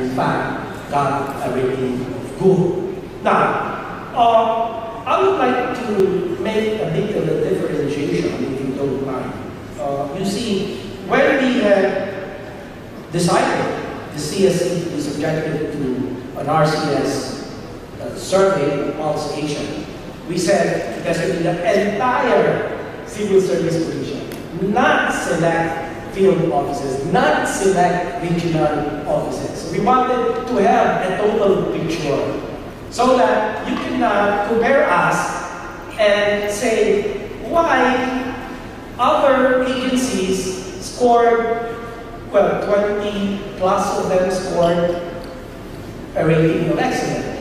and in fact got a rating of good. Now, I would like to make a bit of a differentiation, if you don't mind. You see, when we decided the CSE to be subjected to an RCS survey of Pulse Asia, we said it has to be the entire civil service position, not select field offices, not select regional offices. So we wanted to have a total picture so that you can compare us and say why other agencies scored, well, 20 plus of them scored a rating of excellent.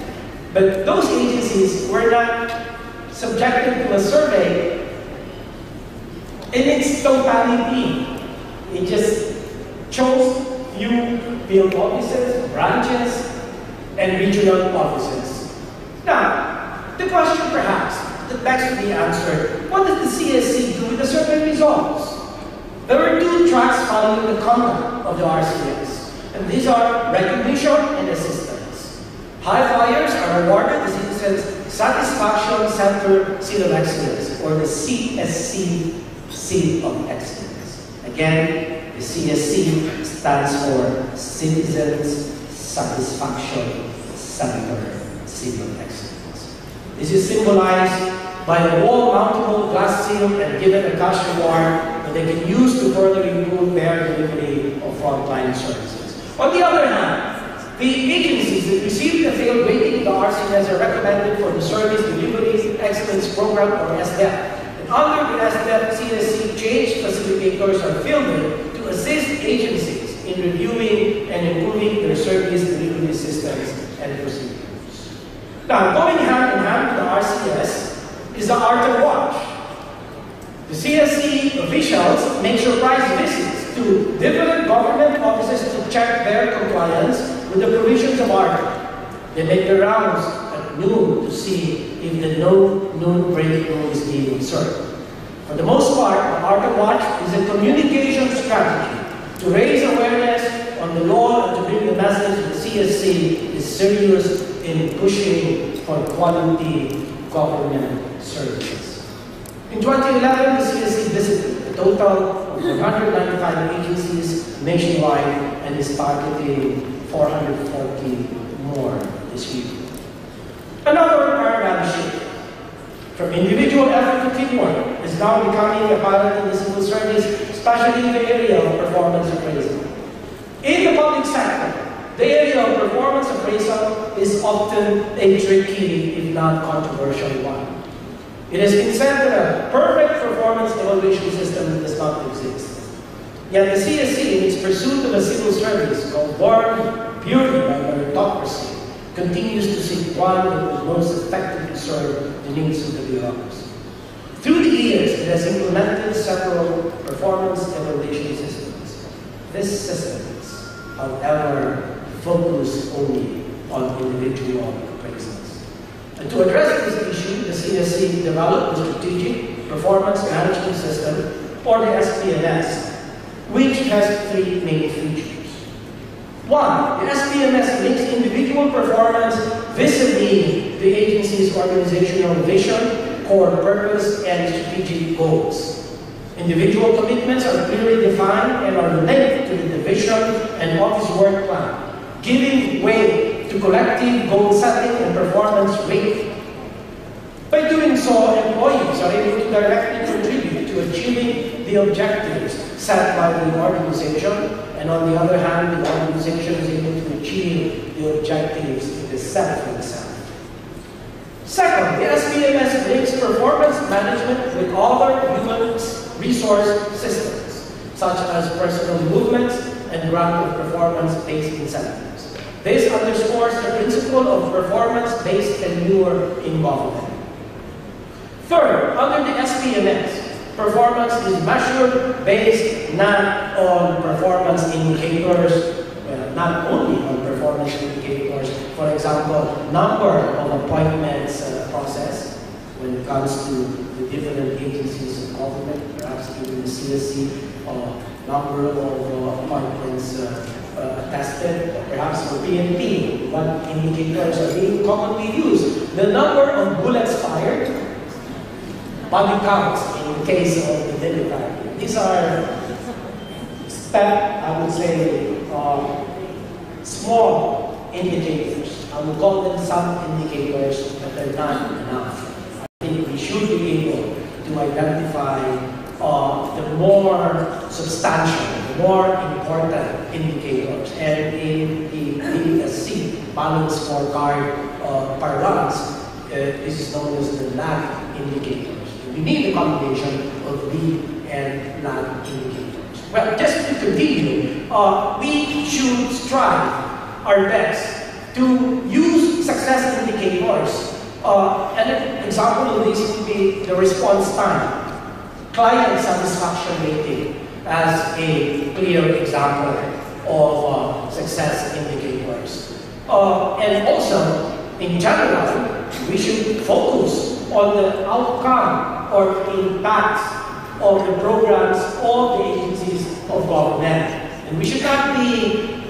But those agencies were not subjected to a survey in its totality. It just chose few field offices, branches, and regional offices. Now, the question perhaps that begs to be answered, what does the CSC do with the survey results? There were two tracks following the conduct of the RCS, and these are recognition and assistance. High flyers are awarded the Citizens Satisfaction Center Seal of Excellence, or the CSC Seal of Excellence. Again, the CSC stands for Citizens Satisfaction Center Seal of Excellence. This is symbolized by a wall-mountable glass seal and given a cash reward that they can use to further improve their delivery of frontline services. On the other hand, the agencies that received a failed rating of the RCS are recommended for the Service Delivery Excellence Program, or SDEP. And under the SDEP, CSC change facilitators are fielded to assist agencies in reviewing and improving their service delivery systems and procedures. Now, going hand in hand with the RCS is the art of watch. The CSC officials make surprise visits to different government offices to check their compliance with the provisions of ARTA. They make their rounds at noon to see if the noon break rule is being observed. For the most part, the ARTA Watch is a communication strategy to raise awareness on the law and to bring the message that the CSC is serious in pushing for quality government services. In 2011, the CSC visited a total of 195 agencies nationwide and is targeting 440 more this year. Another paradigm shift from individual effort to teamwork is now becoming a pilot in the civil service, especially in the area of performance appraisal. In the public sector, the area of performance appraisal is often a tricky, if not controversial one. It has been said that a perfect performance evaluation system does not exist. Yet the CSC, in its pursuit of a civil service called born purely by meritocracy, continues to seek one that will most effectively serve the needs of the bureaucracy. Through the years, it has implemented several performance evaluation systems. These systems, however, focus only on individual appraisals. And to address this issue, the CSC developed the Strategic Performance Management System, or the SPMS, which has three main features. One, the SPMS links individual performance vis-a-vis the agency's organizational vision, core purpose, and strategic goals. Individual commitments are clearly defined and are linked to the division and office work plan, giving way to collective goal setting and performance rating. By doing so, employees are able to directly contribute to achieving the objectives set by the organization, and on the other hand, the organization is able to achieve the objectives it is set for itself. Second, the SPMS links performance management with other human resource systems, such as personal movements and grant of performance-based incentives. This underscores the principle of performance-based tenure in government. Third, under the SPMS, performance is measured based not on performance indicators, not only on performance indicators, for example, number of appointments process when it comes to the different agencies of government, perhaps even the CSC, number of appointments tested, perhaps for PNP, what indicators are being commonly used. The number of bullets fired, body counts in the case of the military. These are I would say, small indicators. I would call them some indicators, but they're not enough. I think we should be able to identify the more substantial, the more important indicators. And in the BSC, Balanced Scorecard parlance, this is known as the lag indicators. We need a combination of lead and lag indicators. Well, just to continue, we should strive our best to use success indicators. An example of this would be the response time, client satisfaction rating as a clear example of success indicators. And also, in general, we should focus on the outcome or impact of the programs of the agencies of government. And we should not be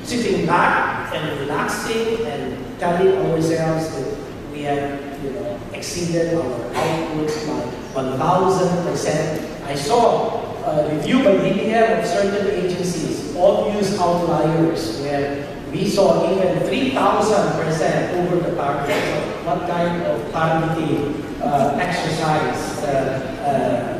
sitting back and relaxing and telling ourselves that we have exceeded our outputs by 1,000%. I saw a review by DBM of certain agencies, obvious outliers, where we saw even 3,000% over the target. So what kind of targeting exercise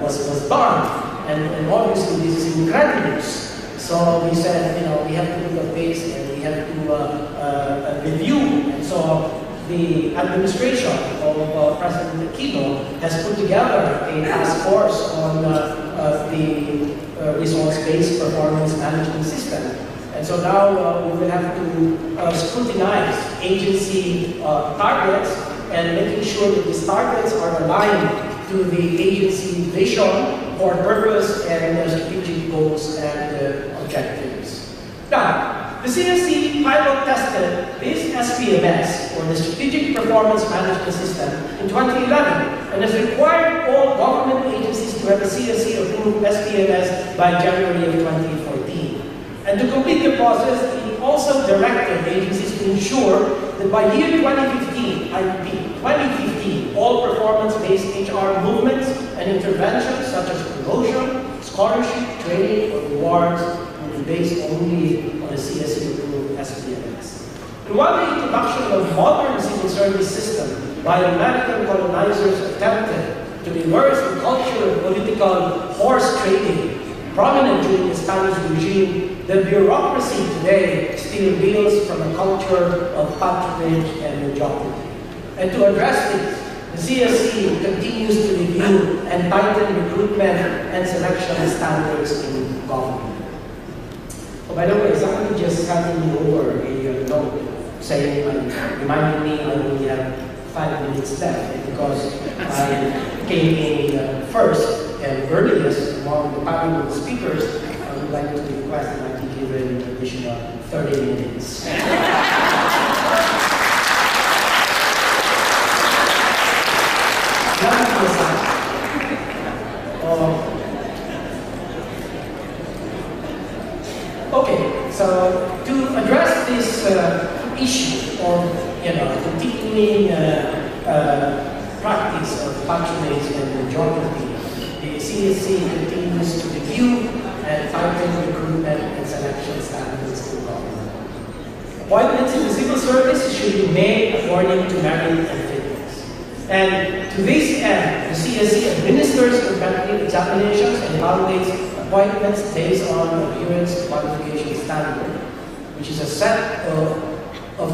was done? And obviously this is incredible. So we said, we have to look at this and we have to review. And so the administration of President Aquino has put together a task force on the results-based performance management system. And so now we will have to scrutinize agency targets and making sure that these targets are aligned to the agency vision for purpose and strategic goals and objectives. Now, the CSC pilot tested this SPMS, or the Strategic Performance Management System, in 2011, and has required all government agencies to have a CSC-approved SPMS by January of 2014. And to complete the process, it also directed agencies to ensure that by year 2015, I repeat, 2015, all performance-based HR movements and interventions such as promotion, scholarship, training, or rewards will be based only on a CSC-approved SPMS. And while the introduction of modern civil service system by American colonizers attempted to reverse the culture of political horse trading prominent during the Spanish regime, the bureaucracy today still reels from a culture of patronage and mediocrity. And to address this, the CSC continues to review and tighten recruitment and selection standards in government. Oh, by the way, somebody just handed me over a note saying, reminding me I only have 5 minutes left because I came in first and earliest among the panel of speakers. I would like to request that I be given an additional 30 minutes. Okay, so to address this issue of continuing practice of patronage and mediocrity, the CSC continues to review and tighten recruitment and selection standards to government. Appointments in the civil service should be made according to merit and fitness. And to this end, the CSC administers competitive examinations and evaluates appointments based on adherence to qualification standard, which is a set of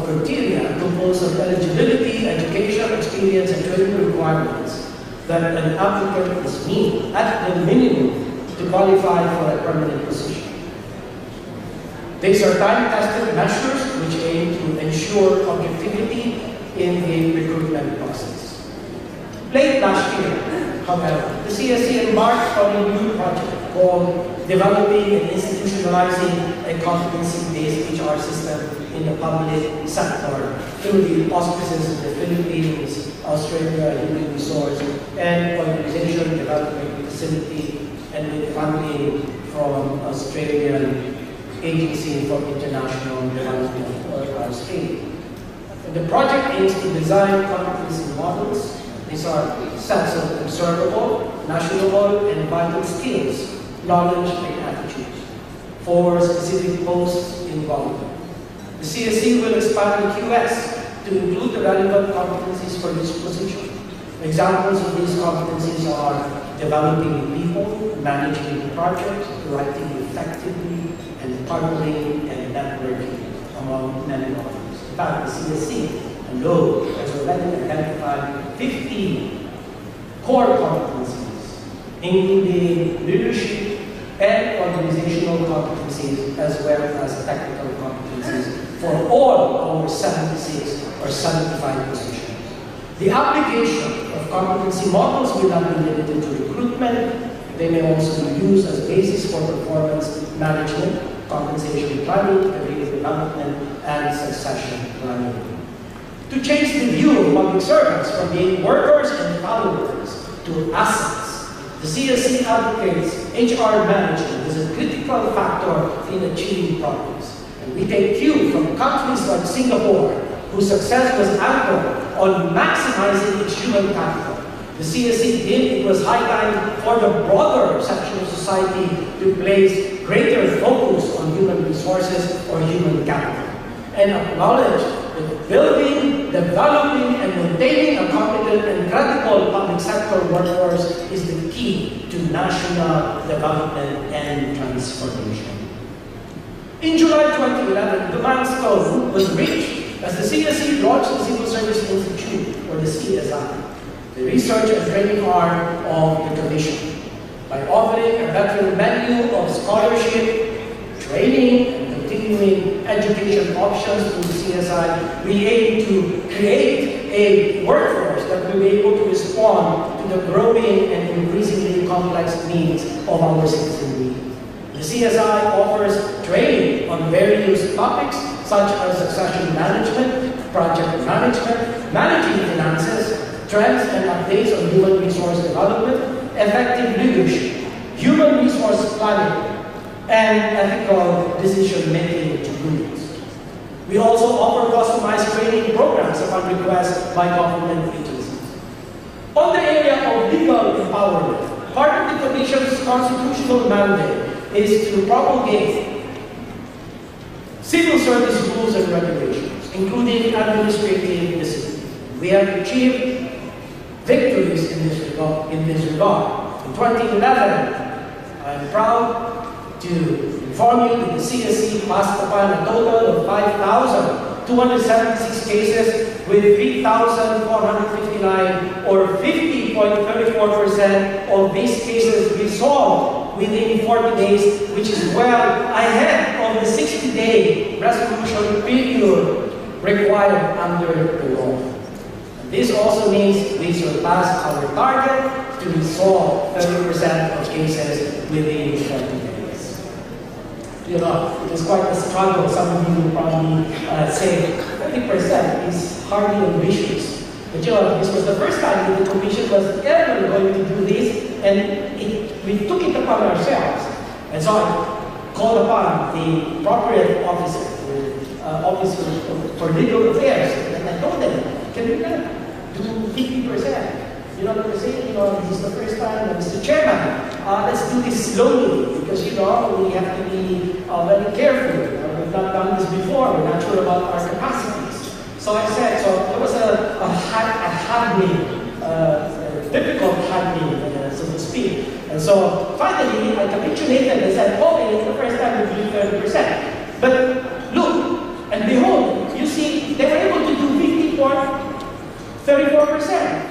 criteria composed of eligibility, education, experience, and training requirements that an applicant must meet at the minimum to qualify for a permanent position. These are time-tested measures which aim to ensure objectivity in the recruitment process. Late last year, however, the CSC embarked on a new project called Developing and Institutionalizing a Competency-Based HR System in the Public Sector through the auspices of the Philippines, Australia, Human Resource, and Organization Development Facility, and with funding from Australian Agency for International Development, or RSA. The project aims to design competency models. These are sets of observable, measurable, and vital skills, knowledge, and attitudes for specific posts in government. The CSC will expand the QS to include the relevant competencies for this position. Examples of these competencies are developing people, managing projects, writing effectively, and partnering and networking, among many others. In fact, the CSC alone has already identified 15 core competencies, including leadership and organizational competencies, as well as technical competencies for all our 76 or 75 positions. The application of competency models will not be limited to recruitment. They may also be used as basis for performance management, compensation planning, career development, and succession planning. To change the view of public servants from being workers and followers to assets, the CSC advocates HR management as a critical factor in achieving progress. And we take cue from countries like Singapore, whose success was anchored on maximizing its human capital. The CSC did, it was high time for the broader section of society to place greater focus on human resources or human capital, and acknowledge that building, developing, and maintaining a competent and credible public sector workforce is the key to national development and transformation. In July 2011, the milestone was reached as the CSC launched the Civil Service Institute, or the CSI, the research and training arm of the Commission. By offering a veteran menu of scholarship, training, and continuing education options through the CSI, we aim to create a workforce that will be able to respond to the growing and increasingly complex needs of our citizenry. The CSI offers training on various topics such as succession management, project management, managing finances, trends and updates on human resource development, effective leadership, human resource planning, and ethical decision-making tools. We also offer customized training programs upon request by government agencies. On the area of legal empowerment, part of the Commission's constitutional mandate is to promulgate civil service rules and regulations, including administrative discipline. We have achieved victories in this regard. In 2011, I'm proud to inform you that the CSC passed upon a total of 5,276 cases with 3,459 or 50.34% of these cases resolved within 40 days, which is well ahead of the 60-day resolution period required under the law. This also means we surpassed our target to resolve 30% of cases within 40 days. You know, it is quite a struggle. Some of you will probably say 30% is hardly ambitious. But you know, this was the first time that the Commission was ever going to do this, and we took it upon ourselves. And so I called upon the appropriate officer, officer for legal affairs, and I told them, can we not do 50%? You know what I'm saying? You know, this is the first time, Mr. Chairman, let's do this slowly, because you know, we have to be very careful. We've not done this before, we're not sure about our capacities. So I said, so there was a handling, difficult handling, so to speak. And so finally, I capitulated and said, okay, it's the first time we do 30%. But look, and behold, you see, they were able to do 34%.